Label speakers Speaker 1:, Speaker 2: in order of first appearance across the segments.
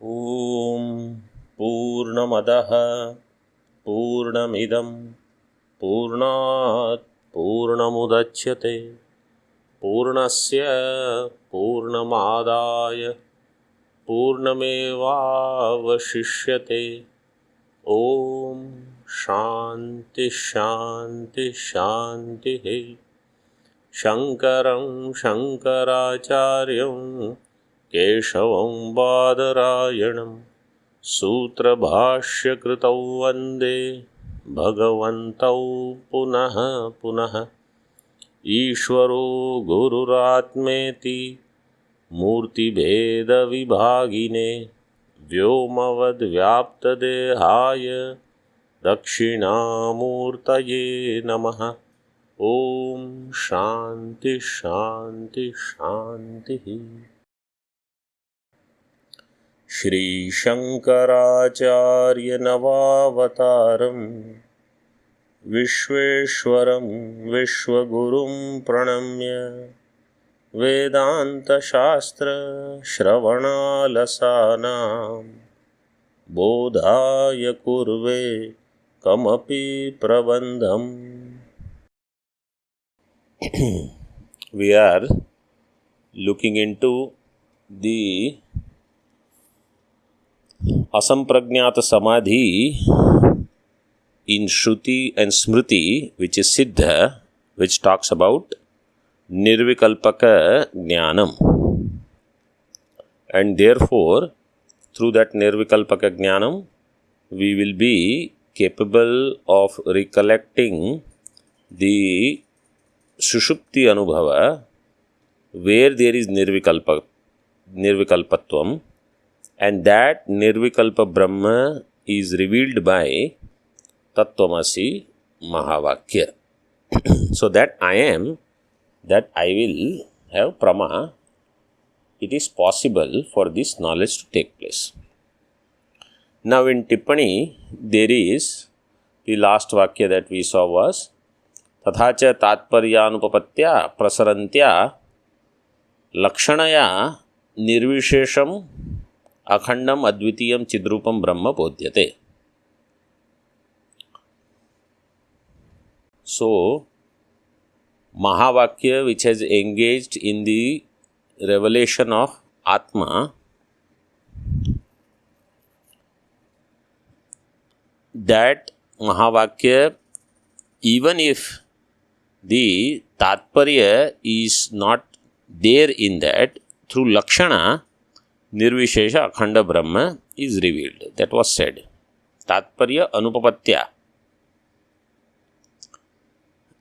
Speaker 1: ॐ पूर्णमदः पूर्णमिदं पूर्णात् पूर्णमुदच्यते पूर्णस्य पूर्णमादाय पूर्णमेवावशिष्यते। ॐ शान्ति शान्ति शान्तिः। शङ्करं शङ्कराचार्यं केशवं बादरायणं सूत्रभाष्यकृतौ वन्दे भगवन्तौ पुनः पुनः। ईश्वरो गुरुरात्मेति मूर्तिभेदविभागिने व्योमवद्व्याप्तदेहाय दक्षिणामूर्तये नमः। ॐ शान्ति शान्ति शान्तिः। श्रीशङ्कराचार्यनवावतारं विश्वेश्वरं विश्वगुरुं प्रणम्य वेदान्तशास्त्रश्रवणालसानां बोधाय कुर्वे कमपि प्रबन्धम्। We are looking into the asampragnata samadhi in Shruti and Smriti, which is Siddha, which talks about Nirvikalpaka Jnanam. And therefore, through that Nirvikalpaka Jnanam, we will be capable of recollecting the Sushupti Anubhava, where there is Nirvikalpatvam, and that Nirvikalpa Brahma is revealed by Tattvamasi Mahavakya. So that I am, that I will have Prama, it is possible for this knowledge to take place. Now in Tippani, there is the last Vakya that we saw was तथाच तात्पर्यानुपपत्त्या प्रसरन्त्या लक्षणया निर्विशेषम अखंडम अद्वितीयम चिद्रूपम Brahma बोध्यते. So Mahavakya, which has engaged in the revelation of Atma, that Mahavakya, even if the Tatparya is not there in that, through Lakshana, Nirvishesha Akhanda Brahma is revealed. That was said. Tatparya Anupapatya.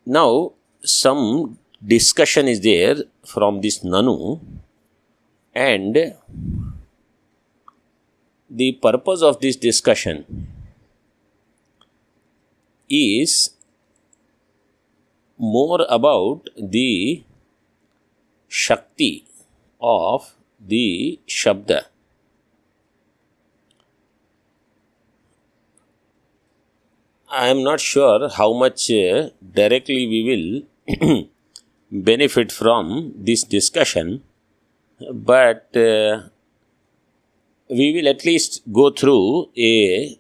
Speaker 1: Now, some discussion is there from this Nanu, and the purpose of this discussion is more about the Shakti of the Shabda. I am not sure how much directly we will benefit from this discussion, but we will at least go through a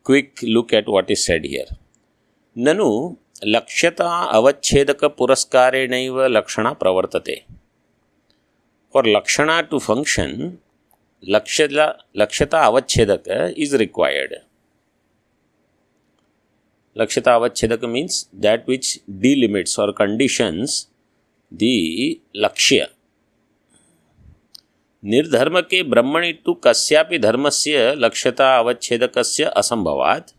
Speaker 1: quick look at what is said here. Nanu Lakshata avachedaka puraskarenaiva lakshana pravartate. For lakshana to function, lakshata avachedaka is required. Lakshata avachedaka means that which delimits or conditions the lakshya. Nirdharmake brahmani tu kasyapi dharmasya lakshata avachedakasya asambhavat.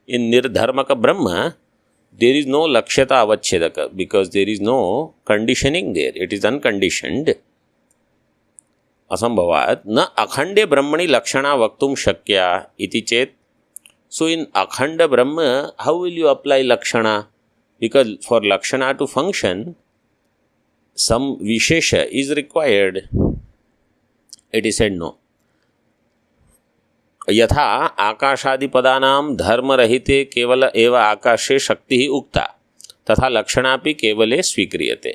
Speaker 1: In nirdharmaka brahma, there is no lakshata avachedaka because there is no conditioning there. It is unconditioned. Asambhavat na akhande brahmani lakshana vaktum shakya iti chet. So in akhanda brahma, how will you apply lakshana? Because for lakshana to function, some vishesha is required. It is said no. यथा आकाशादि पदानां धर्म रहिते केवल एव आकाशे शक्ति ही उक्ता तथा लक्षणापि केवले स्वीक्रियते.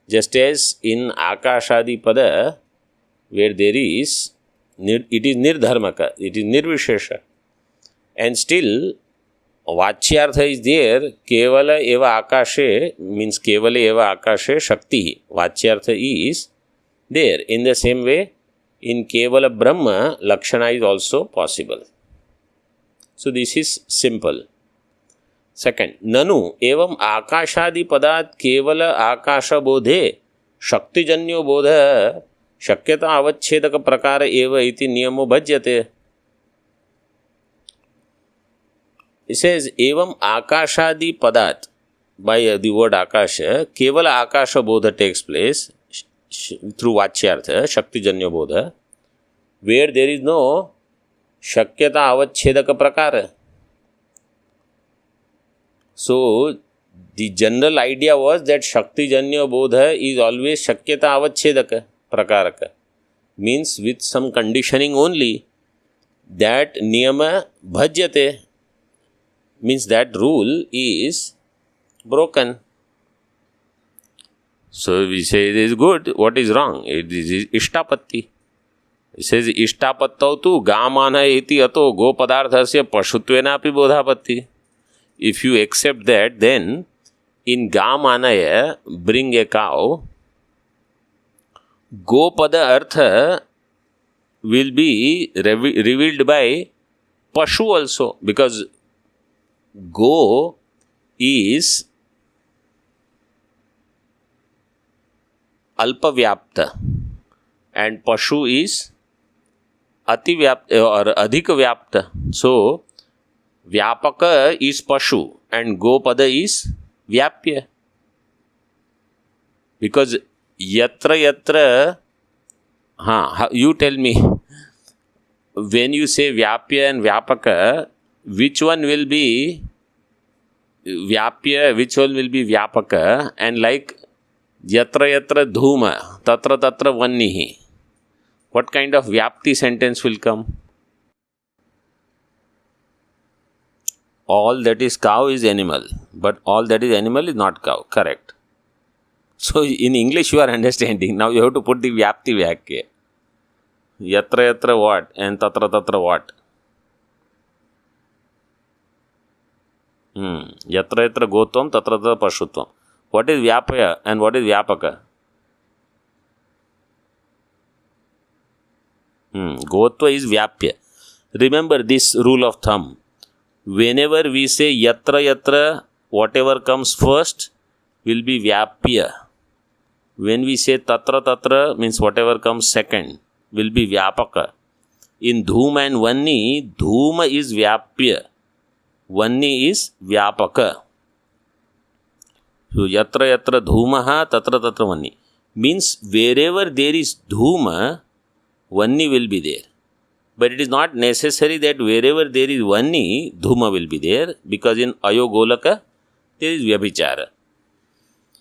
Speaker 1: Just as in आकाशादि pada, where there is It is nirdharmaka, it is nirvishesha. And still, Vachyartha is there, Kevala eva akashe, means Kevala eva akashe Shakti. Vachyartha is there. In the same way, in Kevala Brahma, Lakshana is also possible. So this is simple. Second, Nanu evam akashadi padat Kevala akasha bodhe Shaktijanyo bodha Shakyata avachedaka prakara eva iti niyamo bhajyate. It says, evam akashadi padat. By the word akasha, kevala akasha bodha takes place through vachyartha, Shaktijanyo bodha, where there is no shakyata avachedaka prakara. So, the general idea was that Shaktijanyo bodha is always shakyata avachedaka prakaraka. Means with some conditioning only, that niyama bhajyate. Means that rule is broken. So we say it is good. What is wrong? It is ishtapatti. It says ishtapattau tu gamana iti ato go padarthasya pashutvena api bodhapatti. If you accept that, then in gamanaya, bring a cow, gopada artha will be revealed by pashu also, because go is alpavyapta and pashu is ativyapta or adhikavyapta. So vyapaka is pashu and gopada is vyapya. Because yatra, you tell me, when you say vyapya and vyapaka, which one will be vyapya, which one will be vyapaka, and like yatra dhuma, tatra vannihi. What kind of vyapti sentence will come? All that is cow is animal, but all that is animal is not cow. Correct. So in English you are understanding. Now you have to put the vyapti vyakya. Yatra what and tatra what? Yatra gotvam tatra pashutvam. What is vyapaya and what is vyapaka? Gotva is vyapya. Remember this rule of thumb. Whenever we say yatra, whatever comes first will be vyapya. When we say tatra, means whatever comes second will be vyapaka. In dhuma and vanni, dhuma is vyapya. Vanni is vyapaka. So yatra dhumaha tatra vanni. Means wherever there is dhuma, vanni will be there. But it is not necessary that wherever there is vanni, dhuma will be there, because in ayogolaka there is vyabhichara.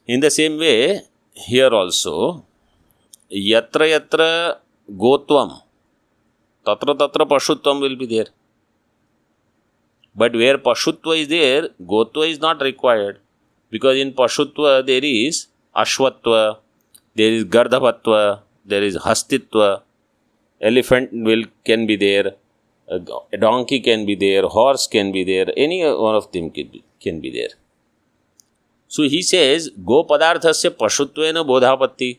Speaker 1: In the same way, here also, yatra gotvam, tatra pashutvam will be there. But where pashutva is there, gotva is not required. Because in pashutva there is ashwatva, there is gardhavatva, there is hastitva. Elephant can be there, a donkey can be there, horse can be there, any one of them can be there. So he says, go padarthasya pashutvena bodhapatti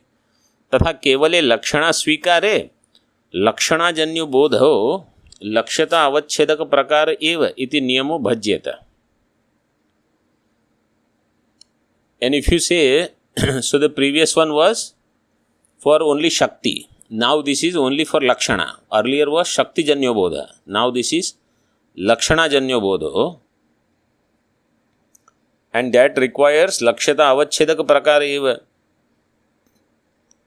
Speaker 1: तथा केवले लक्षणा स्वीकारे लक्षणाजन्यो बोधो लक्ष्यता अवच्छेदक प्रकार एव इति नियमो भज्येत. And if you say, so the previous one was for only Shakti. Now this is only for Lakshana. Earlier was Shakti Janyo Bodha. Now this is Lakshana Janyo Bodho. And that requires Lakshyata Avachedaka Prakara eva.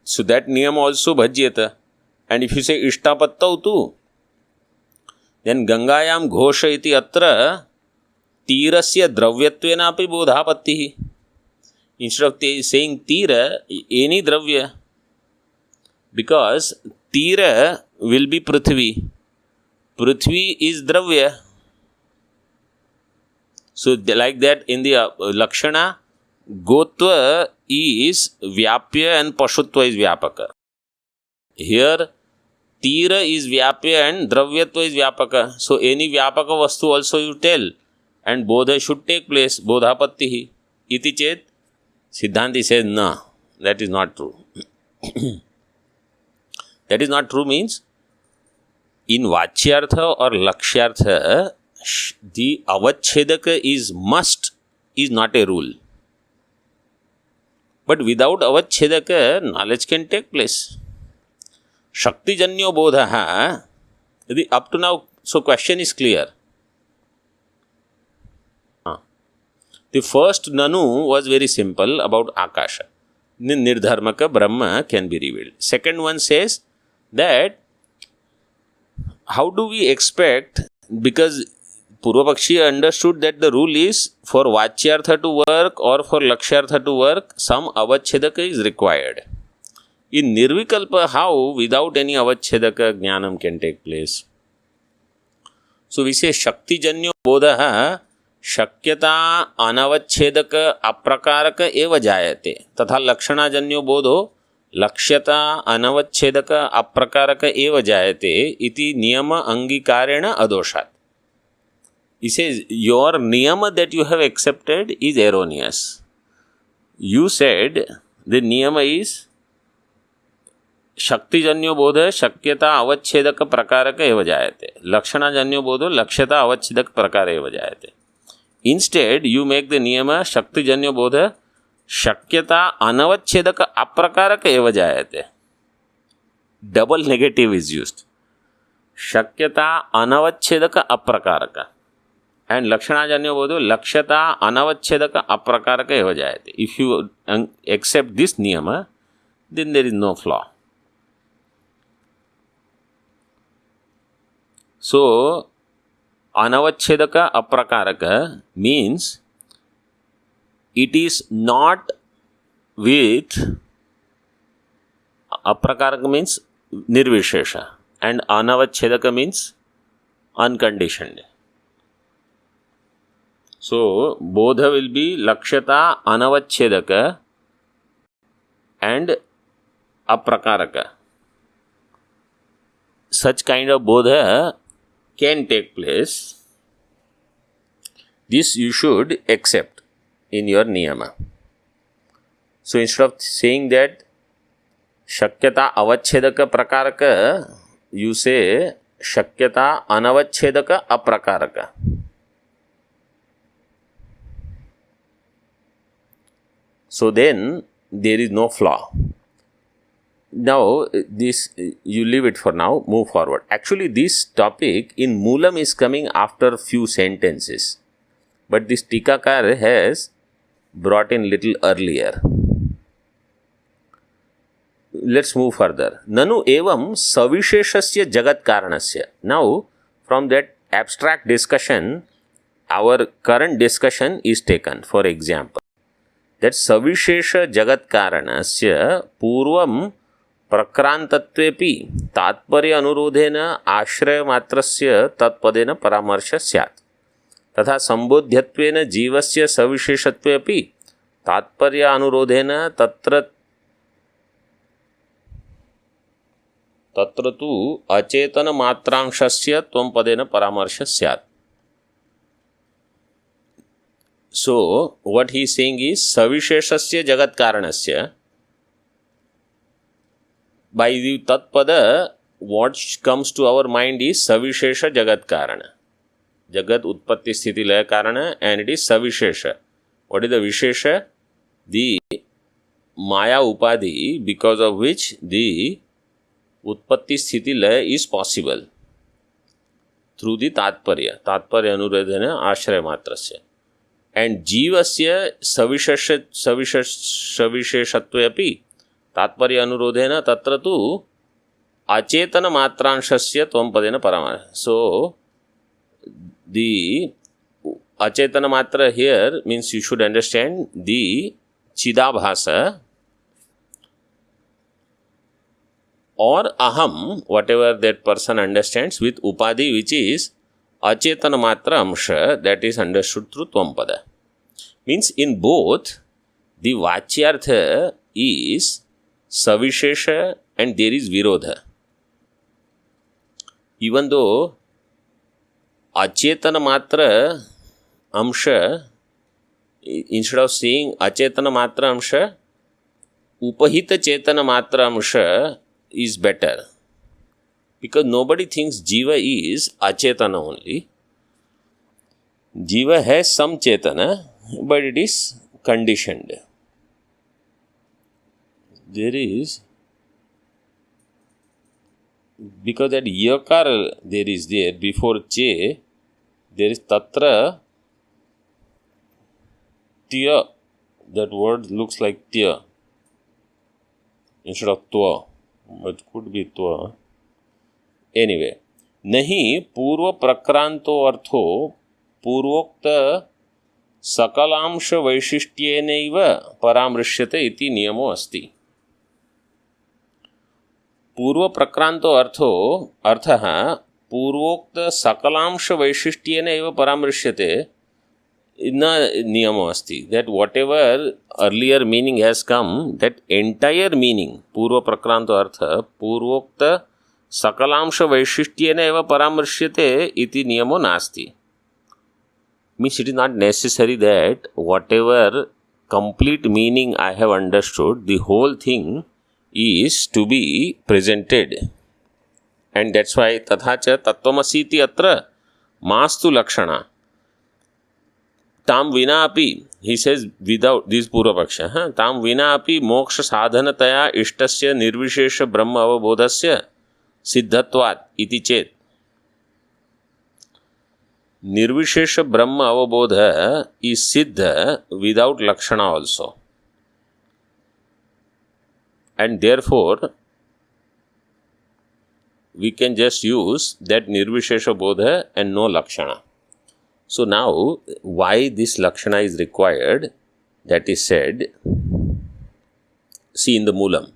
Speaker 1: So that niyam also bhajyeta. And if you say Ishtapattau tu, then Gangayam Ghosha iti atra Tirasya Dravyatvena api bodhapattihi. Instead of saying Tira, any Dravya. Because Tira will be Prithvi. Prithvi is Dravya. So like that in the Lakshana, Gotva is Vyapya and Pashutva is Vyapaka. Here Tira is Vyapya and Dravyatva is Vyapaka. So any Vyapaka Vastu also you tell, and Bodha should take place. Bodhapattihi. Iti chet. Siddhanti says, no, that is not true. That is not true means, in Vachyartha or Lakshyartha, the Avachedaka is must, is not a rule. But without Avachedaka, knowledge can take place. Shakti Janyo Bodha, up to now, so question is clear. The first Nanu was very simple about Akasha. Nirdharmaka Brahma can be revealed. Second one says that how do we expect, because Purvapakshi understood that the rule is for Vachyartha to work or for Lakshyartha to work, some Avachedaka is required. In Nirvikalpa, how without any Avachedaka Jnanam can take place? So we say Shakti Janyo Bodha Shakyata Anavachedaka Aprakaraka Eva Jayate Tatha Lakshana Janyo Bodho Lakshyata Anavachedaka Aprakaraka Eva Jayate Iti Niyama Angikarena Adoshat. He says, your Niyama that you have accepted is erroneous. You said the Niyama is Shakti Janyo Bodha Shakyata Avachedaka Prakaraka Eva Jayate. Lakshana Janyo Bodho Lakshyata Avachedaka Prakara Eva Jayate. Instead, you make the Niyama Shakti Janyo Bodha Shakyata Anavachedaka Aprakaraka Eva Jayate. Double negative is used. Shakyata Anavachedaka Aprakaraka. And Lakshana Janyo Bodho Lakshyata Anavachedaka Aprakaraka Eva Jayate. If you accept this Niyama, then there is no flaw. So, Anavachedaka Aprakaraka means it is not with, Aprakaraka means Nirvishesha and Anavachedaka means unconditioned. So, Bodha will be Lakshyata Anavachedaka and Aprakaraka. Such kind of Bodha can take place. This you should accept in your Niyama. So instead of saying that Shakyata Avachedaka Prakaraka, you say Shakyata Anavachedaka Aprakaraka. So then there is no flaw. Now, this, you leave it for now, move forward. Actually, this topic in Moolam is coming after few sentences. But this Tikakar has brought in little earlier. Let's move further. Nanu evam savisheshasya jagat karanasya. Now, from that abstract discussion, our current discussion is taken. For example, that savishesha jagat karanasya purvam प्रक्रांतत्वेपि तात्पर्य अनुरोधेन आश्रय मात्रस्य तत्पदेन परामर्श स्यात् तथा संबोध्यत्वेन जीवस्य सविशेषत्वेपि तात्पर्य अनुरोधेन तत्र तु अचेतन मात्रांशस्य त्वं पदेन परामर्श स्यात्. So what he is saying is सविशेषस्य जगत कारणस्य. By the Tatpada, what comes to our mind is Savishesha Jagat Karana. Jagat Utpatti Sthiti Laya Karana, and it is Savishesha. What is the Vishesha? The Maya Upadhi, because of which the Utpatti Sthiti Laya is possible through the Tatparya Anuradhana Ashraya Matrasya. And Jivasya Savisheshatvayapi तात्पर्य अनुरोधेन तत्र तु अचेतन मात्रांशस्य त्वं पदेन परामर्श. So the अचेतन मात्र here means you should understand the Chidabhasa or aham, whatever that person understands, with upadhi, which is achetana matra amsha, that is understood through tvam pada. Means in both the vachyartha is savishesha and there is virodha. even though achetana matra amsha, instead of saying achetana matra amsha, upahita chetana matra amsha is better, because nobody thinks jiva is achetana only. Jiva has some chetana, but it is conditioned. There is, because that yakar there is there before che, there is tatra tya. That word looks like tya instead of twa. It could be twa. Anyway, नहीं पूर्व प्रक्रांतो अर्थो पूर्वोक्त सकलांश वैशिष्ट्येनैव परामृश्यते इति नियमो अस्ति. पूर्व प्रक्रांतो अर्थः पूर्वोक्त सकलांश वैशिष्ट्येन एव परामृश्यते न नियमो अस्ति. That whatever earlier meaning has come, that entire meaning पूर्व प्रक्रांतो अर्थ पूर्वोक्त सकलांश वैशिष्ट्येन एव परामृश्यते इति नियमो नास्ति. Means it is not necessary that whatever complete meaning I have understood, the whole thing is to be presented. And that's why tathacha tattvamasi iti atra mastu lakshana. Tam vina api, he says without this purvapaksha, tam vina api moksha sadhanataya ishtasya nirvishesha brahma avabodhasya siddhatvat iti chet. Nirvishesha brahma avabodha is siddha without lakshana also. And therefore, we can just use that nirvishesha bodha and no lakshana. So now, why this lakshana is required, that is said, see in the moolam.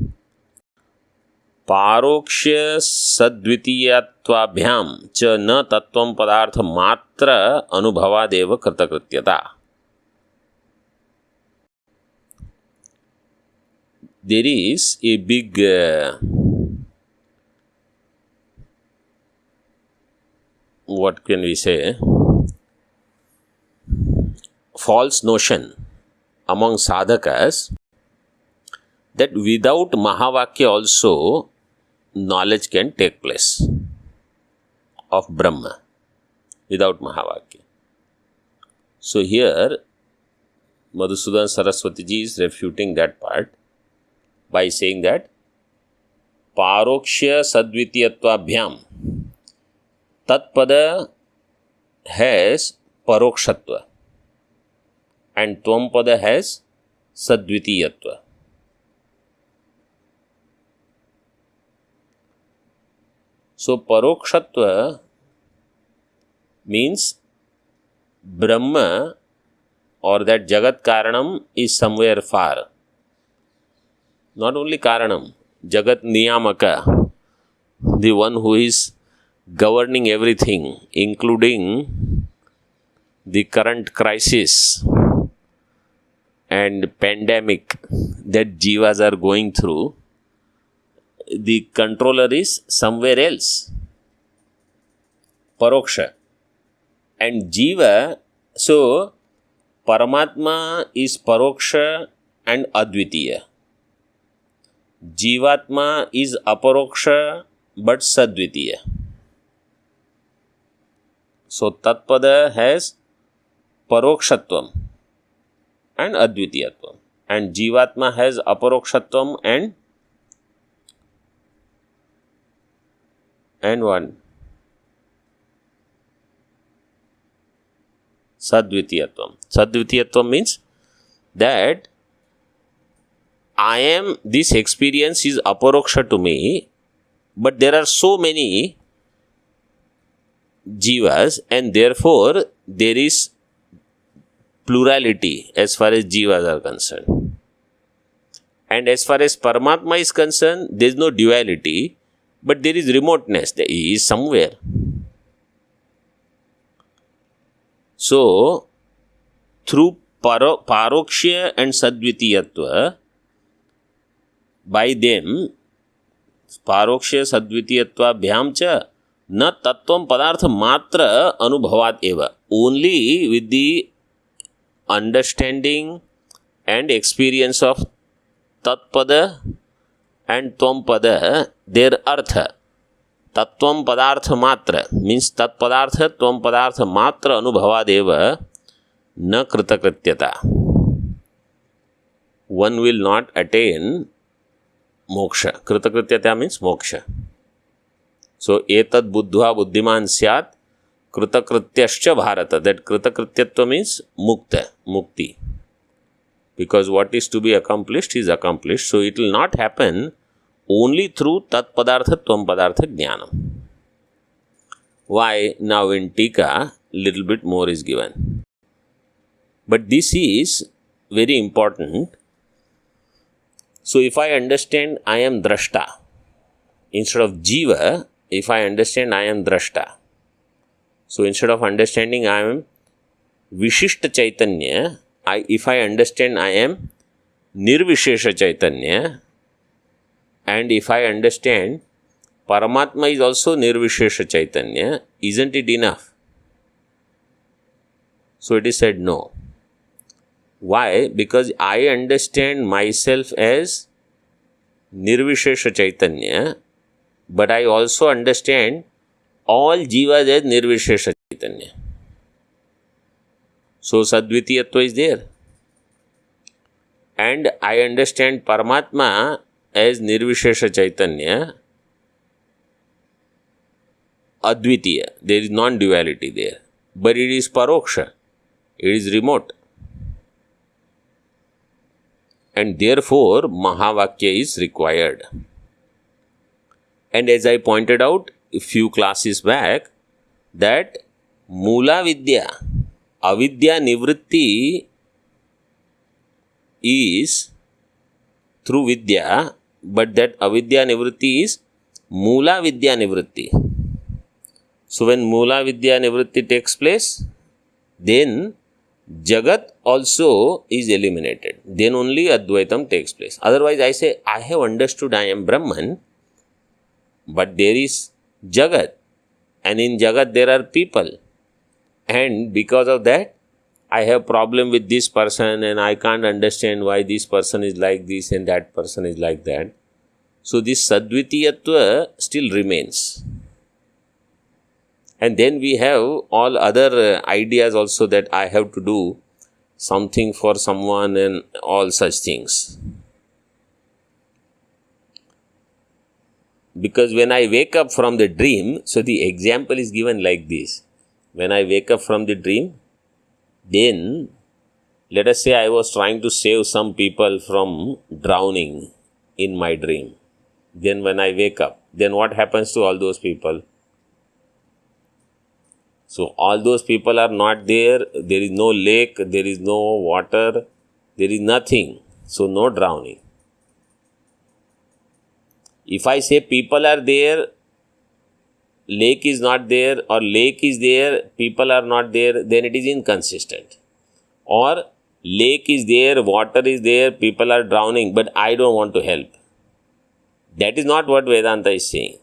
Speaker 1: Parokshya sadvitiyattvabhyam cha na tattvam padartha matra anubhavadeva kritakrityata. There is a big what can we say, false notion among sadhakas that without Mahavakya also knowledge can take place of Brahma without Mahavakya. So here Madhusudan Saraswati ji is refuting that part by saying that Parokshya Sadvitiyattvabhyam, Tatpada has Parokshatva and Tvampada has Sadvitiyatva. So Parokshatva means Brahma or that Jagat Karanam is somewhere far. Not only Karanam, Jagat Niyamaka, the one who is governing everything, including the current crisis and pandemic that jivas are going through, the controller is somewhere else. Paroksha. And jiva, so Paramatma is Paroksha and Advitiya. Jivatma is Aparoksha but Sadvitiya. So Tatpada has Parokshatvam and Advitiyatvam. And Jivatma has Aparokshatvam and one Sadvitiyatvam. Sadvitiyatvam means that I am, this experience is aparoksha to me, but there are so many jivas and therefore there is plurality as far as jivas are concerned. And as far as Paramatma is concerned, there is no duality, but there is remoteness. He is somewhere. So, through Parokshya and Sadvitiyatva, by them, Parokshya Sadvitiyatva Bhyam cha न तत्वम पदार्थ मात्र अनुभवात एव. Only with the understanding and experience of tatpada and tvam-pada, their artha. Tattvam padartha matra means tat padartha tvam padartha matra anubhavadeva na kritakrityata. One will not attain moksha. Kritakrityata means moksha. So, etad buddhva buddhiman syat kritakrityascha bharata. That kritakrityatva means mukta, mukti. Because what is to be accomplished is accomplished. So, it will not happen only through tat padartha tvam padartha jnanam. Why? Now in Tika, little bit more is given. But this is very important. So, if I understand I am drashta, instead of jiva, if I understand I am drashta. So, instead of understanding I am Vishishta Chaitanya, if I understand I am Nirvishesha Chaitanya, and if I understand Paramatma is also Nirvishesha Chaitanya, isn't it enough? So, it is said no. Why? Because I understand myself as Nirvishesha Chaitanya, but I also understand all jivas as Nirvishesha Chaitanya. So, Sadvitiyatva is there. And I understand Paramatma as Nirvishesha Chaitanya, Advitiya. There is non-duality there. But it is Paroksha. It is remote. And therefore, Mahavakya is required. And as I pointed out a few classes back, that Mula Vidya, Avidya Nivritti is through Vidya, but that Avidya Nivritti is Mula Vidya Nivritti. So, when Mula Vidya Nivritti takes place, then Jagat also is eliminated. Then only Advaitam takes place. Otherwise, I say, I have understood I am Brahman, but there is Jagat, and in Jagat there are people. And because of that, I have problem with this person and I can't understand why this person is like this and that person is like that. So, this Sadvitiyatva still remains. And then we have all other ideas also that I have to do something for someone and all such things. Because when I wake up from the dream, so the example is given like this. When I wake up from the dream, then let us say I was trying to save some people from drowning in my dream. Then when I wake up, then what happens to all those people? So, all those people are not there, there is no lake, there is no water, there is nothing. So, no drowning. If I say people are there, lake is not there, or lake is there, people are not there, then it is inconsistent. Or lake is there, water is there, people are drowning, but I don't want to help. That is not what Vedanta is saying.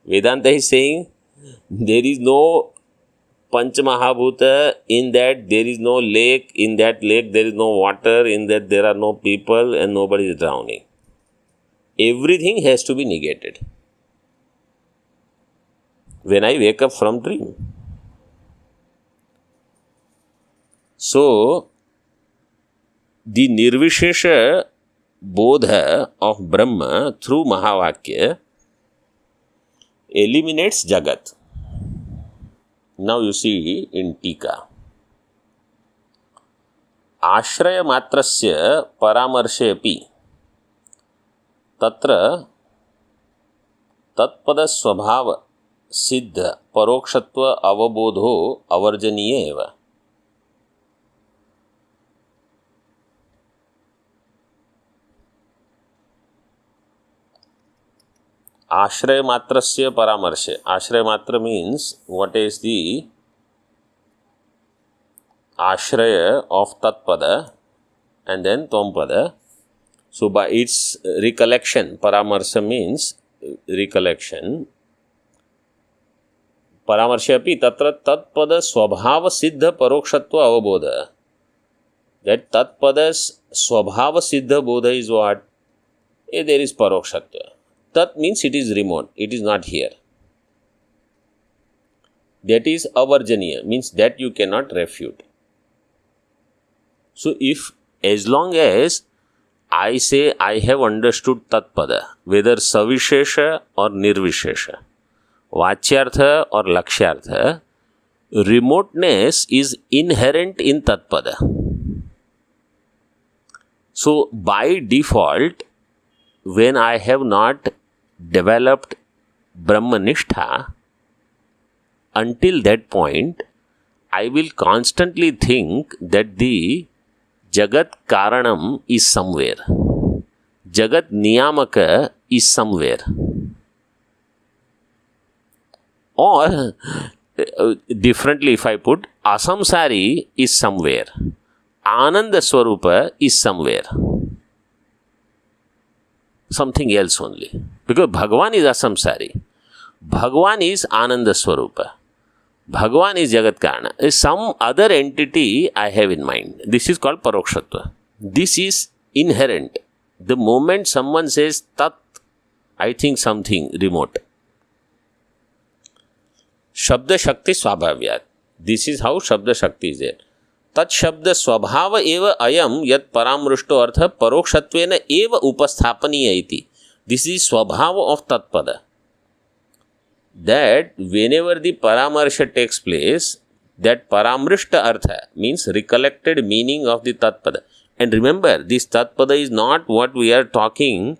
Speaker 1: Vedanta is saying, there is no Panch Mahabhuta, in that there is no lake, in that lake there is no water, in that there are no people and nobody is drowning. Everything has to be negated when I wake up from dream. So, the Nirvishesha Bodha of Brahma through Mahavakya eliminates Jagat. Now you see in Tika. Ashraya matrasya paramarshe api tatra tatpada swabhava siddha parokshatva avabodho avarjaniya eva. Ashraya matrasya paramarshe. Ashraya matra means what is the ashraya of tatpada and then tvam-pada. So, by its recollection, paramarsha means recollection. Paramarshya api tatra tatpada swabhava siddha parokshtatva avabodha. That tatpada's swabhava siddha bodha is what? There is parokshatva. Tat means it is remote, it is not here. That is avarjaniya, means that you cannot refute. So if, as long as I say I have understood tatpada, whether savishesha or nirvishesha, vachyartha or lakshyartha, remoteness is inherent in tatpada. So by default, when I have not developed Brahmanishtha, until that point, I will constantly think that the Jagat Karanam is somewhere. Jagat Niyamaka is somewhere. Or, differently if I put, Asamsari is somewhere. Ananda Swarupa is somewhere. Something else only. Because Bhagavan is Asamsari. Bhagavan is Ananda Swarupa. Bhagavan is Jagat Karana. Is some other entity I have in mind. This is called Parokshatva. This is inherent. The moment someone says Tat, I think something remote. Shabda Shakti Swabhavyat. This is how Shabda Shakti is there. Tat Shabda Swabhava eva ayam yat paramrushto artha parokshatvena eva upasthapaniya iti. This is Swabhava of Tatpada. That whenever the Paramarsha takes place, that Paramrishta Artha means recollected meaning of the Tatpada. And remember, this Tatpada is not what we are talking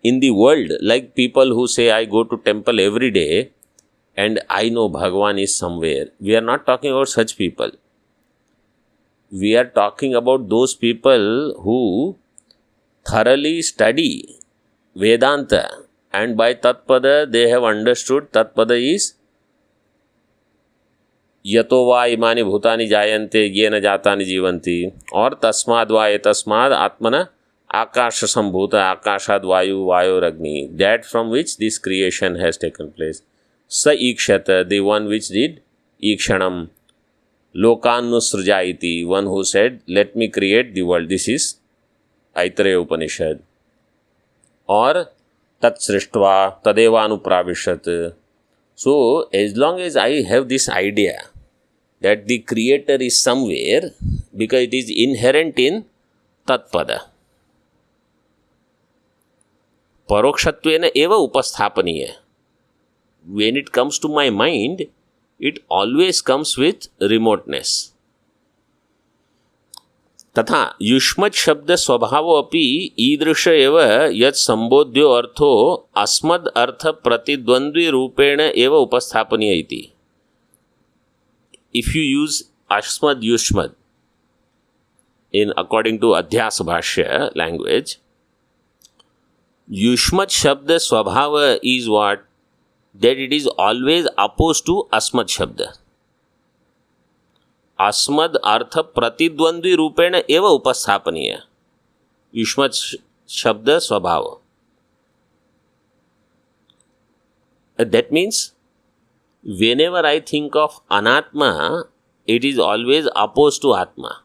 Speaker 1: in the world, like people who say, I go to temple every day and I know Bhagavan is somewhere. We are not talking about such people. We are talking about those people who thoroughly study Vedanta. And by Tatpada, they have understood Tatpada is Yato va imani bhutani jayante yena jatani jivanti or tasmad va etasmad atmana akasha sambhuta akashad vayu vayoragni. That from which this creation has taken place. Sa ikshata, the one which did ikshanam. Lokanusrjaiti, one who said, let me create the world. This is Aitareya Upanishad. Or Tat Srishtva Tadevanupravishat. So, as long as I have this idea that the creator is somewhere, because it is inherent in Tatpada. Parokshatvena eva upasthapaniya. When it comes to my mind, it always comes with remoteness. तथा युष्मत् शब्द स्वभाव अपि ईदृश एव यत् संबोध्यो अर्थो अस्मद् अर्थ प्रतिद्वंद्वी रूपेण एव उपस्थापनीय इति. If you use अस्मद् युष्मद् in according to Adhyasa Bhashya language, युष्मत् शब्द स्वभाव is what? That it is always opposed to अस्मद् शब्द. अस्मद् अर्थ प्रतिद्वंद्वी रूपेण एव उपस्थापनीय. युष्मत् शब्द स्वभाव. That means whenever I think of anatma, it is always opposed to atma.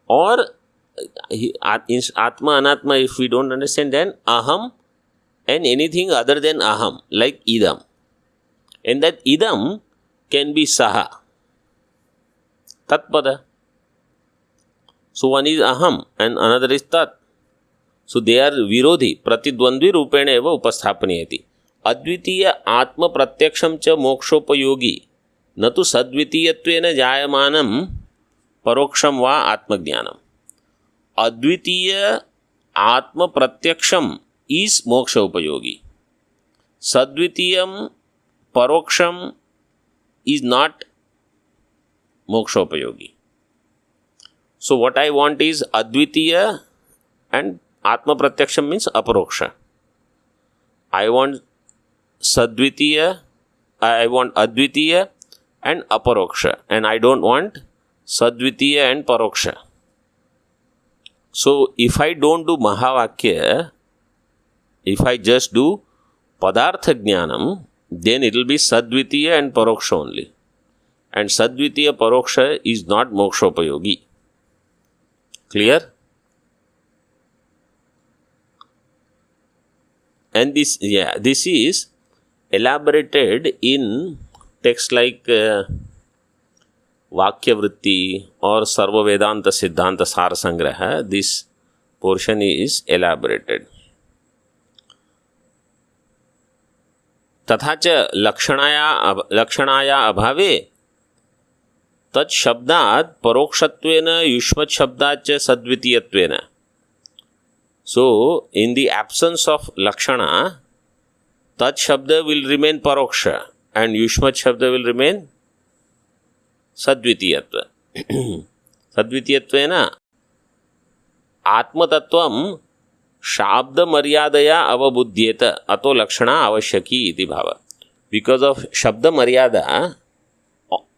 Speaker 1: Or atma anatma, if we don't understand, then aham and anything other than aham, like idam. And that idam can be saha. Tatpada. So one is aham and another is tat. So they are virodhi, pratidvandvi rupena eva upasthapaniyati. Advitiya atma pratyaksham cha mokshopayogi natu sadvitiyatvena jayamanam paroksham va atmajnanam. Advitiya atma pratyaksham is moksha upayogi. Sadvitiyam paroksham is not moksha upayogi. So what I want is advitiya and atma pratyaksham means aparoksha. I want sadvitiya, I want advitiya and aparoksha, and I don't want sadvitiya and paroksha. So if I don't do Mahavakya, if I just do Padartha Jnanam, then it will be Sadvitiya and Paroksha only. And Sadvitiya Paroksha is not Mokshopayogi. Clear? And this is elaborated in texts like Vakya Vritti or Sarva Vedanta Siddhanta Sar Sangraha. This portion is elaborated. तथा च लक्षणाया अभावे तत् शब्दात् परोक्षत्वेन युष्मत् शब्दात् च सद्वितीयत्वेन. So, in the absence of lakshana, tat shabda will remain paroksha and yushmat shabda will remain sadvitiyatva. Sadvitiyatvena atmatattvam shabda maryadaya avabuddhyeta ato lakshana avashyaki iti bhava. Because of shabda maryada,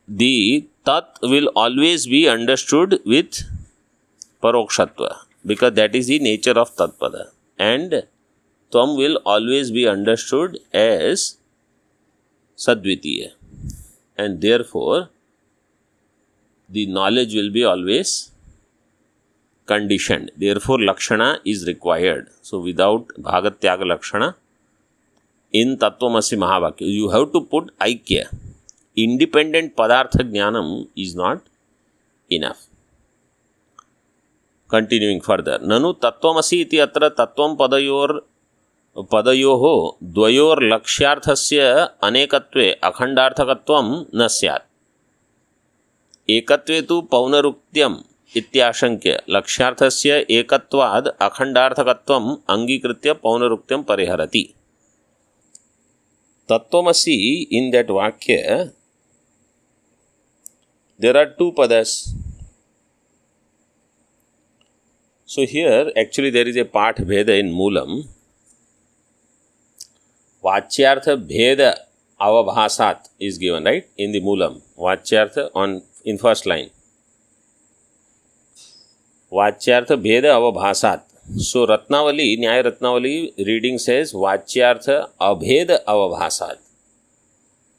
Speaker 1: the tat will always be understood with parokshatva, because that is the nature of tatpada, and tvam will always be understood as sadvitiya, and therefore the knowledge will be always conditioned. Therefore lakshana is required. So without bhagatyaga lakshana in tattvamasi mahavakya, you have to put aikya. Independent padartha jnanam is not enough. Continuing further, nanu tattvamasi iti atra tattvam padayoho dvayor lakshyarthasya anekatve akhandarthakatvam na syat. Ekatve tu paunarukyam ityashankya lakshyarthasya ekatvad akhandarthakatvam angikritya paunarukyam pariharati. Tattvamasi, in that vakya, there are two padas. So here, actually there is a part bheda in Moolam. Vachyartha bheda avabhasat is given, right? In the Moolam. Vachyartha in first line. Vachyartha bheda avabhasat. So Ratnavali, Nyaya Ratnavali reading says Vachyartha abheda avabhasat.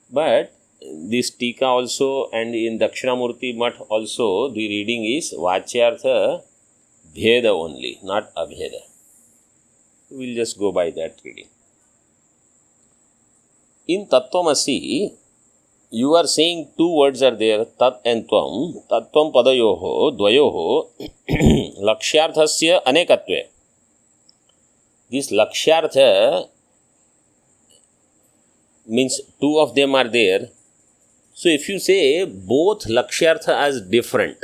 Speaker 1: But this Tika also, and in Dakshinamurti Math also, the reading is Vachyartha bheda only, not abheda. We will just go by that reading. In Tattvamasi, you are saying two words are there, Tat and Tvam. Tattvam padayoho, dvayoho, lakshyarthasya anekatve. This lakshyartha means two of them are there. So if you say both lakshyartha as different,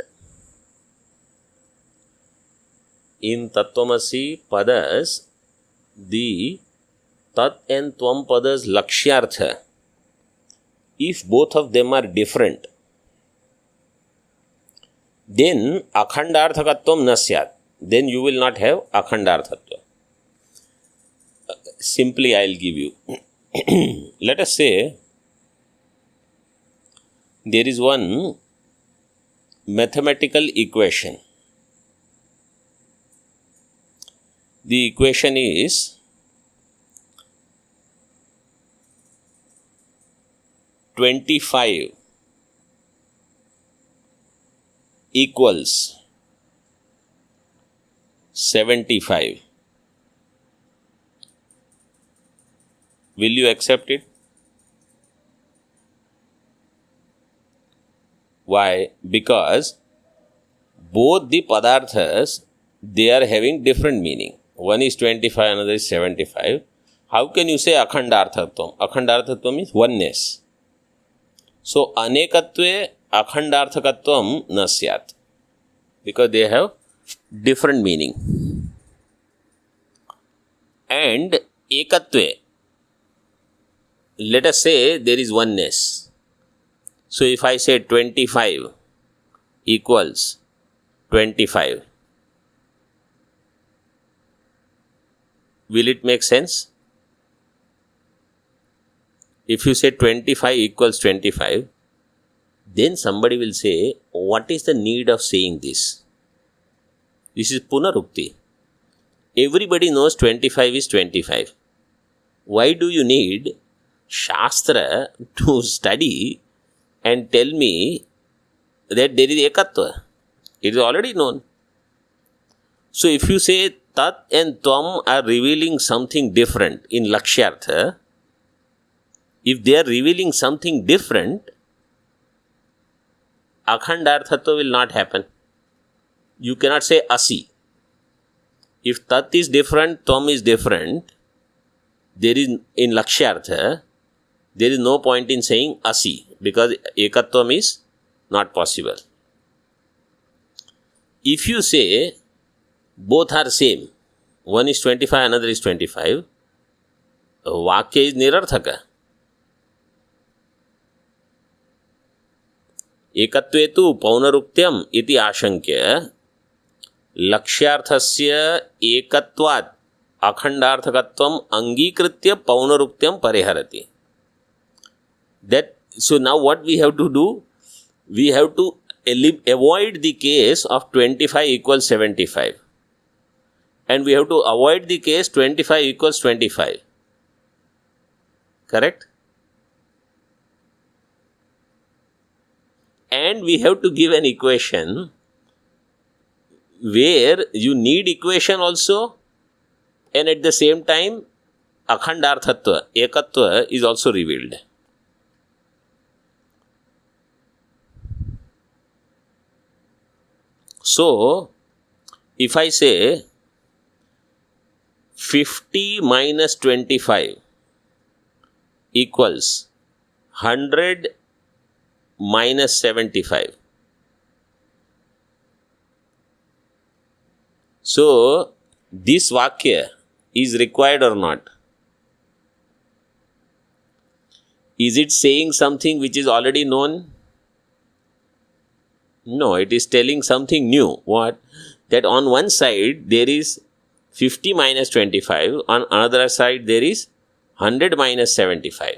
Speaker 1: in Tattvamasi padas, the Tat and Tvam padas lakshyartha, if both of them are different, then akhandarthakatvam na syat. Then you will not have akhandarthatva. Simply I will give you. Let us say there is one mathematical equation. The equation is 25 equals 75. Will you accept it? Why? Because both the padarthas, they are having different meaning. One is 25, another is 75. How can you say akhandarthatvam? Akhandarthatvam means oneness. So, anekatve akhandarthakatvam na syat. Because they have different meaning. And ekatve, let us say there is oneness. So, if I say 25 equals 25, will it make sense? If you say 25 equals 25, then somebody will say, what is the need of saying this? This is Punarukti. Everybody knows 25 is 25. Why do you need Shastra to study and tell me that there is ekatva. It is already known. So if you say tat and tvam are revealing something different in lakshyartha, if they are revealing something different, akhandarthatva will not happen. You cannot say asi. If tat is different, tvam is different, there is in lakshyartha, there is no point in saying asi because ekatvam is not possible. If you say both are same, one is 25, another is 25, vakya is nirarthaka. Ekatve tu paunarukyam iti ashankya lakshyarthasya ekatvat akhandarthakatvam angikritya paunarukyam pariharati. That, so now what we have to do? We have to avoid the case of 25 equals 75. And we have to avoid the case 25 equals 25. Correct? And we have to give an equation where you need equation also, and at the same time akhandarthatva, ekatva is also revealed. So, if I say 50 minus 25 equals 100 minus 75. So, this vakya is required or not? Is it saying something which is already known? No, it is telling something new. What? That on one side there is 50 minus 25, on another side there is 100 minus 75.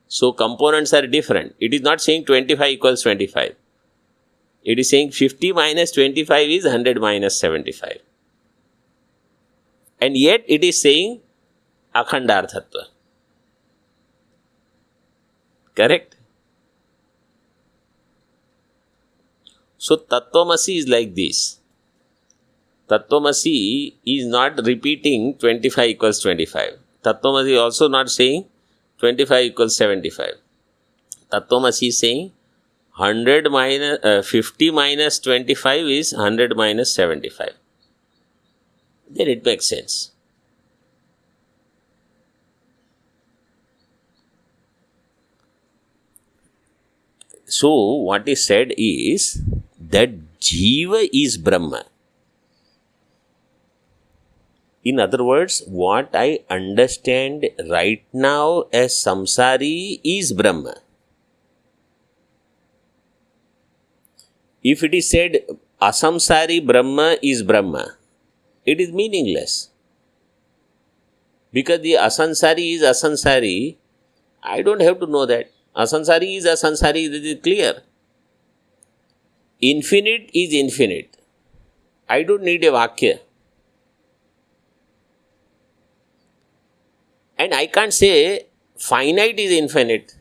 Speaker 1: So components are different. It is not saying 25 equals 25. It is saying 50 minus 25 is 100 minus 75. And yet it is saying akhandarthatva. Correct? So Tattvamasi is like this. Tattvamasi is not repeating 25 equals 25. Tattvamasi is also not saying 25 equals 75. Tattvamasi is saying 50 minus 25 is 100 minus 75. Then it makes sense. So what is said is that Jiva is Brahma. In other words, what I understand right now as samsari is Brahma. If it is said asamsari Brahma is Brahma, it is meaningless. Because the asansari is asansari, I don't have to know that. Asansari is asansari, this is clear. Infinite is infinite. I don't need a vakya. And I can't say finite is infinite.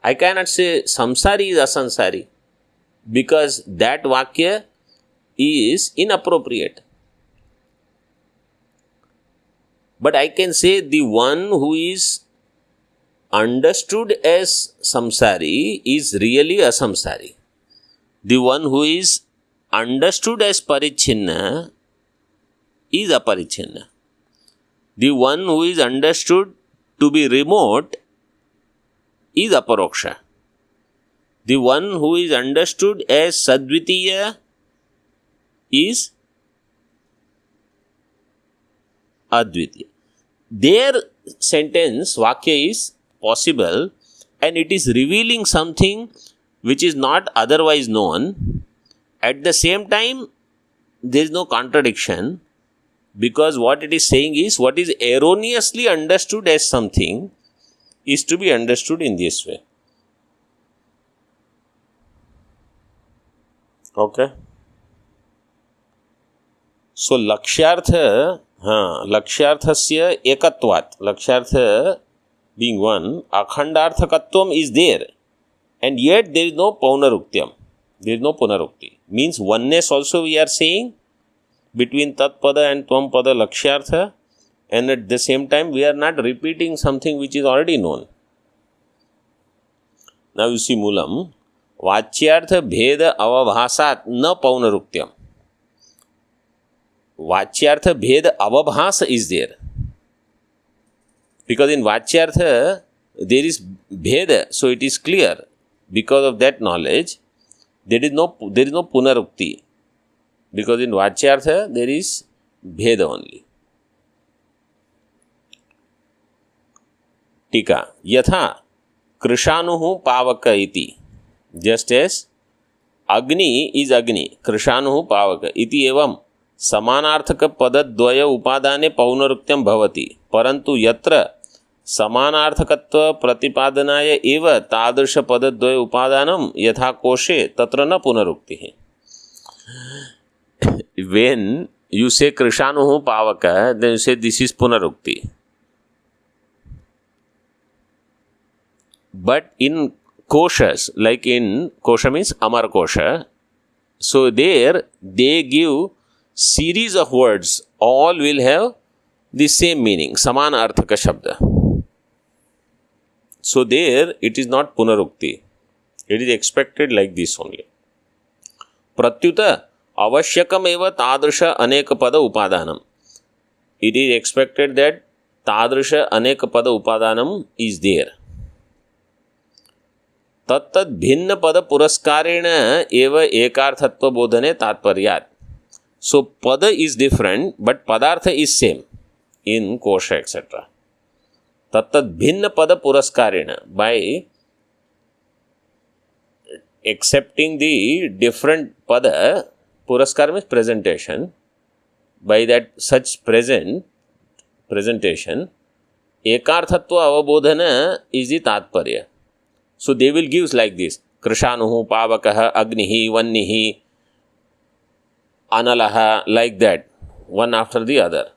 Speaker 1: I cannot say samsari is asansari because that vakya is inappropriate. But I can say the one who is understood as samsari is really a samsari. The one who is understood as parichinna is aparichinna. The one who is understood to be remote is aparoksha. The one who is understood as sadvitiya is advitiya. Their sentence, vakya, is possible and it is revealing something which is not otherwise known. At the same time, there is no contradiction because what it is saying is what is erroneously understood as something is to be understood in this way. Okay. So, lakshyartha लक्ष्यार्थस्य एकत्वात्, लक्ष्यार्थ being one, akhandarthakatvam is there, and yet there is no paunaruktyam. There is no punarukti. Means oneness also we are saying between tat pada and tvam pada lakshyartha, and at the same time we are not repeating something which is already known. Now you see Moolam, Vachyartha Bheda Avabhasat na Paunaruktyam. Vachyartha Bheda Avabhasa is there. Because in Vachyartha there is Bheda, so it is clear. Because of that knowledge, there is no Punarukti. Because in Vachyartha there is Bheda only. Tika Yatha Krishanuhu Pavaka iti. Just as Agni is Agni, Krishanuhu Pavaka iti evam Samanarthaka Padadvaya Upadane Paunaruktyam Bhavati. Parantu Yatra Samanarthakatva Pratipadanaya eva Tadrsha Padadvaya Upadanam Yatha Koshe Tatra na Punarukti. When you say Krishanuhu Pavaka, then you say this is Punarukti. But in koshas, like in kosha means Amar Kosha, so there they give series of words, all will have the same meaning, Samana Arthaka Shabda. So there it is not Punarukti. It is expected like this only. Pratyuta Avashyakam eva Tadrsha Aneka Pada Upadanam. It is expected that Tadrsha Aneka Pada Upadanam is there. तत्तद भिन्न पद पुरस्कारेण एव एकार्थत्व बोधने तात्पर्यात्. So pada is different, but padartha is same in kosha etc. Tattad bhinna pada puraskarena, by accepting the different pada, puraskar means presentation, by that such presentation, ekarthatva avabodhana is the tatparya. So they will give like this: Krishanuhu, Pavakaha, Agnihi, Vannihi, Analaha, like that, one after the other.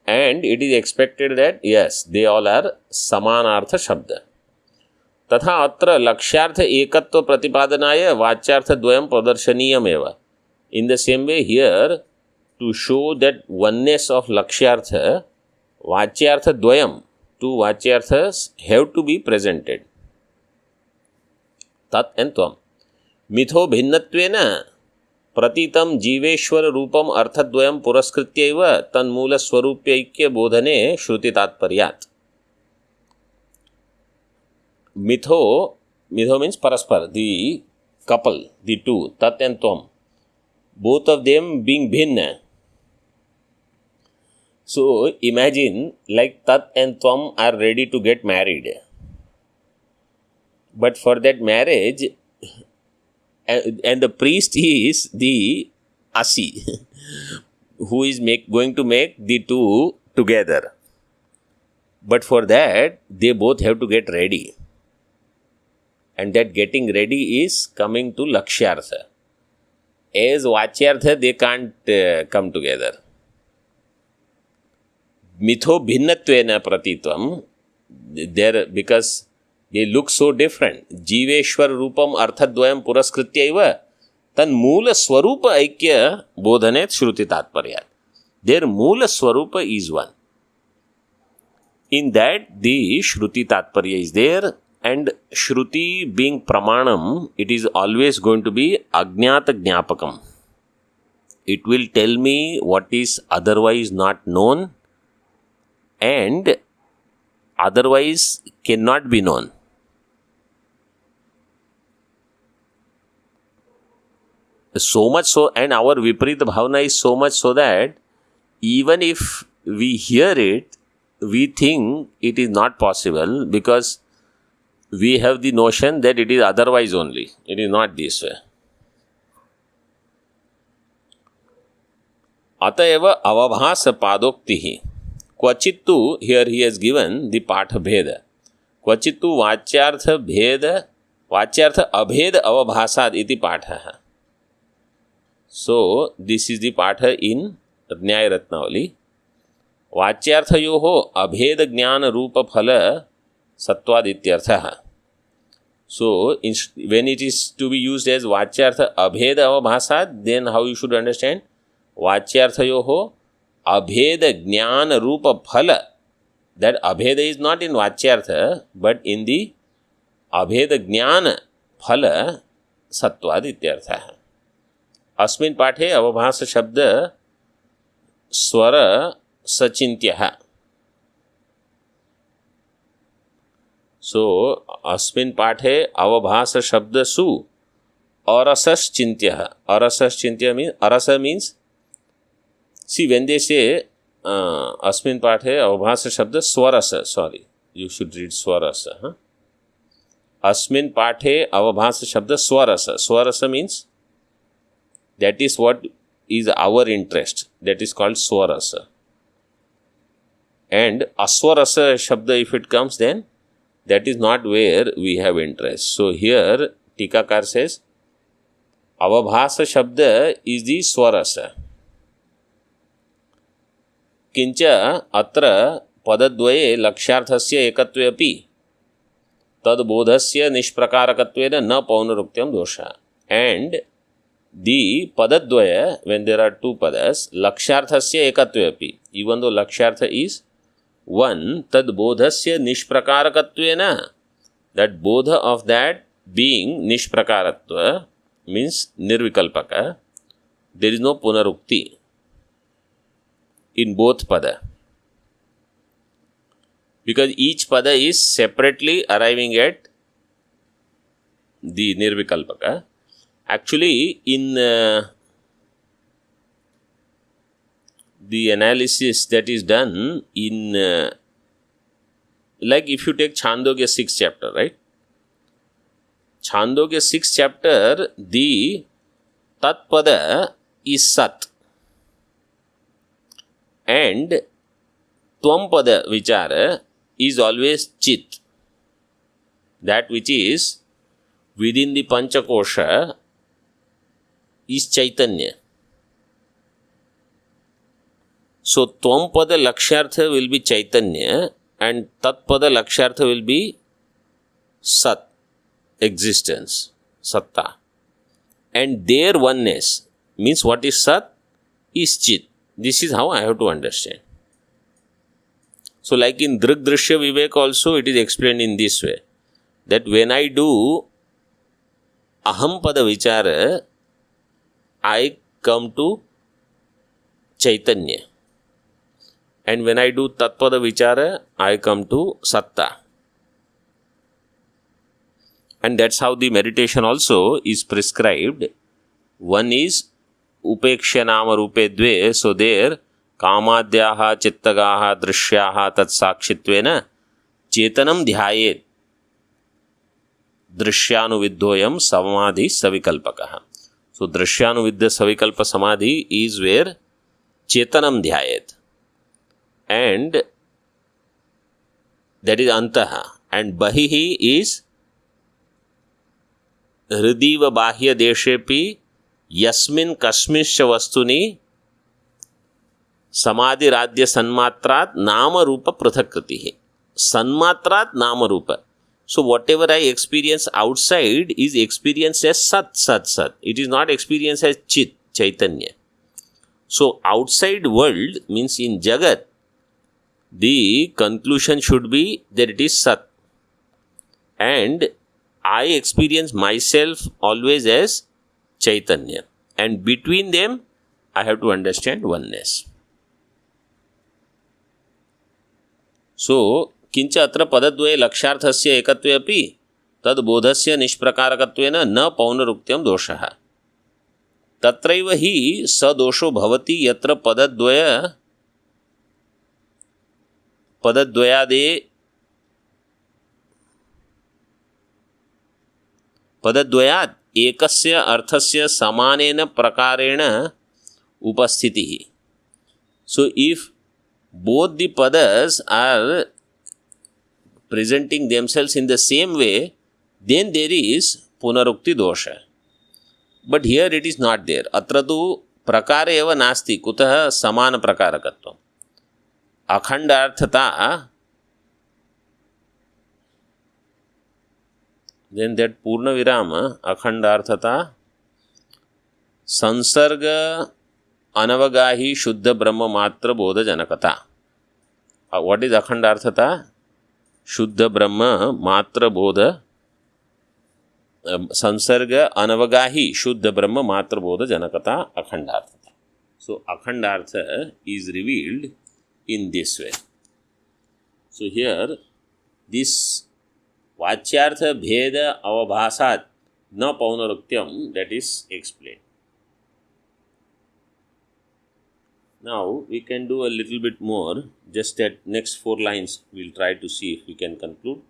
Speaker 1: And it is expected that yes, they all are Samanartha Shabda. Tatha atra Lakshyartha Ekatva Pratipadanaya Vachyartha Dvayam Pradarsaniyam eva. In the same way here, to show that oneness of Lakshyartha, Vachyartha Dvayam, two Vachyarthas have to be presented. Tat and Tvam. Mitho Bhinnatvena Pratitam Jiveshwara Rupam Arthadvayam Puraskrityaiva Tanmula Swarupyaikya Bodhane Shruti Tatparyat. Mitho means Paraspar, the couple, the two, Tat and Tvam. Both of them being Bhinna. So imagine like Tat and Tvam are ready to get married. But for that marriage, and the priest is the Asi, who is going to make the two together. But for that, they both have to get ready. And that getting ready is coming to Lakshyartha. As Vachyartha, they can't come together. Mitho bhinnatvena pratitvam, there, because they look so different. Jiveshwar rupam arthadvayam puraskrityaiva tan moola swarupa aikya bodhanet shruti tatparyat. Their moola swarupa is one. In that the shruti tatparya is there, and shruti being pramanam, it is always going to be ajnata jnapakam. It will tell me what is otherwise not known and otherwise cannot be known. So much so, and our Viparita Bhavana is so much so that even if we hear it, we think it is not possible because we have the notion that it is otherwise only. It is not this way. Atayava avabhasa padoktihi. Kvachittu, here he has given the patha bheda. Kvachittu vachyartha bheda, vachyartha abheda avabhasad iti pathaha. So this is the Patha in Nyaya Ratnavali. Vacyarthayoho abheda jnana rupa phala sattvad. So when it is to be used as Vacyartha abheda avabhasat, then how you should understand? Vacyarthayoho abheda jnana rupa phala. That abheda is not in Vacyartha, but in the abheda jnana phala sattvad ityartha. अस्मिन् पाठे अवभास शब्द स्वर सचिन्त्यः. सो अस्मिन् पाठे अवभास शब्द सु अरसश्चिन्त्यः. अरसश्चिन्त्य मीन्स अरस means see when they say अस्मिन् पाठे अवभास शब्द स्वरस, सॉरी यू शुड रीड स्वरस. अस्मिन् पाठे अवभास शब्द स्वरस. स्वरस means that is what is our interest. That is called swarasa. And aswarasa shabda, if it comes, then that is not where we have interest. So here Tikakar says avabhasa shabda is the swarasa. Kincha atra padadvaye lakshyarthasya ekatve api tad bodhasya nishprakarakatve na paunarukyam dosha. And the padadvaya, when there are two padas, lakshyarthasya ekatve api, even though lakshyartha is one, tad bodhasya nishprakarakatve, that bodha of that being nishprakaratva means nirvikalpaka, there is no punarukti in both pada, because each pada is separately arriving at the nirvikalpaka. Actually, in the analysis that is done in, like if you take Chandogya 6th chapter, right? Chandogya 6th chapter, the Tatpada is Sat. And Tvampada Vichara is always Chit. That which is within the Panchakosha is Chaitanya. So Tvampada Lakshyartha will be Chaitanya and Tatpada Lakshyartha will be Sat, existence, Satta. And their oneness means what is Sat is Chit. This is how I have to understand. So like in Drik Drishya Vivek also it is explained in this way, that when I do Ahampada Vichara, I come to Chaitanya. And when I do Tatpada Vichara, I come to Satta. And that's how the meditation also is prescribed. One is Upeksha Nama Rupe Dve. So there, Kamadhyaha Chittagaha Drishyaha Tat Sakshitvena Chetanam Dhyayet Drishyanuvidhoyam Samadhi Savikalpakaha. So Drishyanuvidya Savikalpa Samadhi is where Chetanam Dhyayet. And that is Antaha. And Bahihi is Hridiva Bahya Deshepi Yasmin Kasmisha Vastuni Samadhi Radhya Sanmatrat Nama Rupa Prathakritihi. Sanmatrat Nama Rupa. So whatever I experience outside is experienced as Sat, Sat, Sat. It is not experienced as Chit, Chaitanya. So outside world means in Jagat, the conclusion should be that it is Sat. And I experience myself always as Chaitanya. And between them, I have to understand oneness. So, किंच अत्र पदद्वये लक्ष्यार्थस्य एकत्वे अपि तद बोधस्य निष्प्रकारकत्वेन न पौनरुक्त्यं दोषः. तत्रैव हि स दोषो भवति यत्र पदद्वयात् एकस्य अर्थस्य समानेन प्रकारेण उपस्थितिः. So if both the padas are presenting themselves in the same way, then there is punarukti dosha. But here it is not there. अत्र तु प्रकार एव नास्ति. कुतः समानप्रकारकत्वम्. अखंडार्थता, then that पूर्ण विराम अखंडार्थता संसर्ग अनवगाही शुद्ध ब्रह्म मात्र बोध जनकता. What is अखंडार्थता? शुद्ध ब्रह्म मात्र बोध, संसर्ग अनवगाही शुद्ध ब्रह्म मात्र बोध जनकता अखंडार्थता. So akhandartha is revealed in this way. So here this vacyartha bheda avabhasat na paunarakyam, that is explained. Now we can do a little bit more. Just at next 4 lines we'll try to see if we can conclude.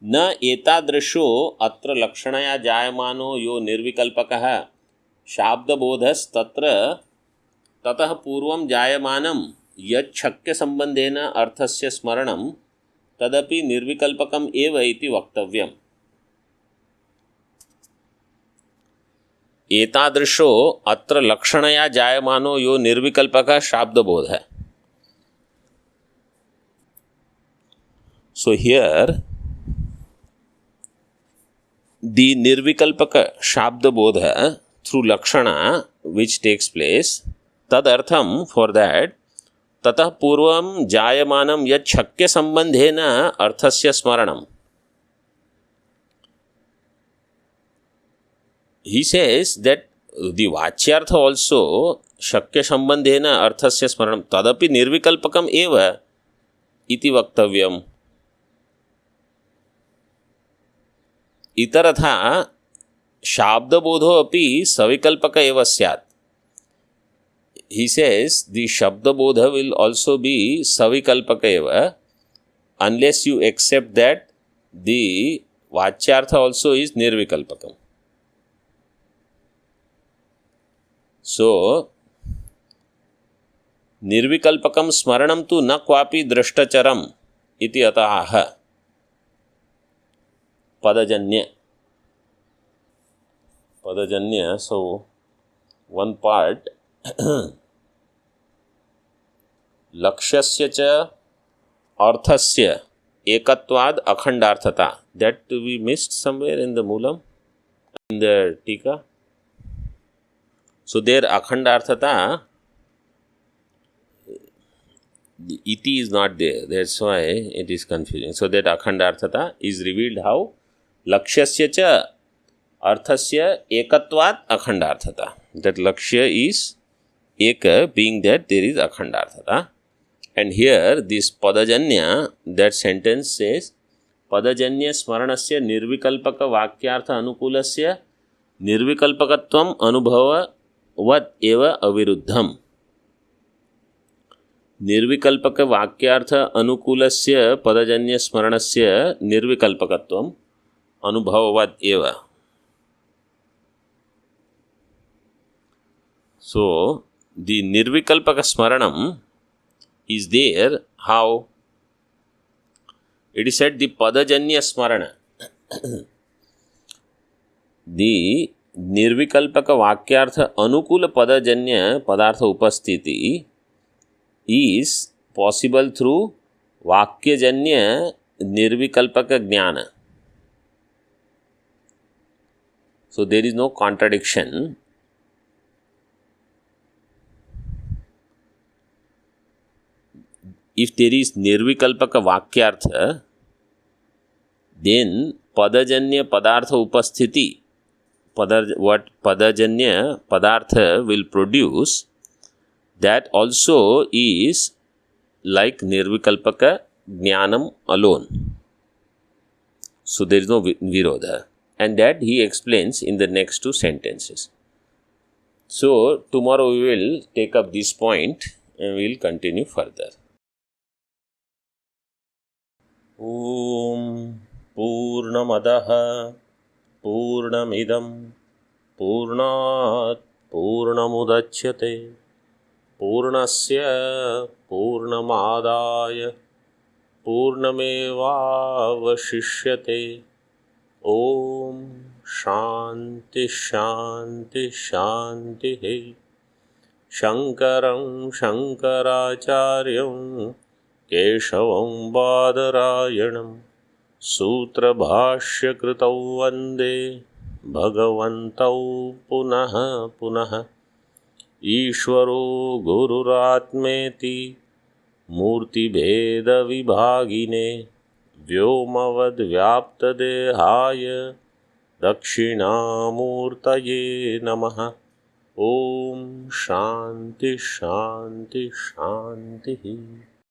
Speaker 1: न एतादृशो अत्र लक्षणया जायमानो यो निर्विकल्पकः शाब्दबोधस्तत्र ततः पूर्वं जायमानं यच्छक्य संबंधेन अर्थस्य स्मरणं तदपि निर्विकल्पकम् एव इति वक्तव्यम्. एतादृशो अत्र लक्षणया जायमानो यो निर्विकल्पकः शाब्दबोधः. So here the nirvikalpaka shabda bodha through lakshana which takes place, tadartham, for that, tatah purvam jayamanam yat shakya sambandhena arthasya smaranam. He says that the vachyartha also shakya sambandhena arthasya smaranam tadapi nirvikalpakam eva iti vaktavyam. इतरथा शाब्दबोधो अपि सविकल्पक एव स्यात्. He says the shabdabodha will also be savikalpaka eva unless you accept that the vachyartha also is nirvikalpakam. So nirvikalpakam smaranam tu na kwapi drashtacharam iti ataha padajanya. So one part लक्ष्यस्य च अर्थस्य एकत्वाद अखंडार्थता, that we missed somewhere in the moolam, in the tika. So there akhandarthata, the iti is not there, that's why it is confusing. So that akhandarthata is revealed how? Lakshyasya cha arthasya ekatvat akhandarthata. That lakshya is eka, being that there is akhandarthata. And here this padajanya, that sentence says padajanya smaranasya nirvikalpaka vakyartha anukulasya nirvikalpakatvam anubhavavat eva aviruddham. निर्विकल्पक वाक्यार्थ अनुकूलस्य पदजन्य स्मरणस्य निर्विकल्पकत्वम् अनुभववत् एव. So the nirvikalpaka smaranam is there. How? It is said the padajanya smarana. The nirvikalpaka vakyartha anukula padajanya padartha upasthiti is possible through vakyajanya nirvikalpaka jnana. So there is no contradiction. If there is nirvikalpaka vakyartha, then padajanya padartha upasthiti, what padajanya padartha will produce, that also is like nirvikalpaka jnanam alone. So there is no virodha, and that he explains in the next 2 sentences. So tomorrow we will take up this point and we will continue further. Om Purnamadaha Purnamidam Purnat Purnamudachyate Purnasya Purnamadaya Purnamevavashishyate. Om शान्ति शान्ति शान्तिः। शङ्करं शङ्कराचार्यं केशवं बादरायणं सूत्रभाष्यकृतौ वन्दे भगवन्तौ पुनः पुनः। ईश्वरो गुरुरात्मेति मूर्तिभेदविभागिने व्योमवद्व्याप्तदेहाय दक्षिणामूर्तये नमः। ॐ शान्ति शान्ति शान्तिः।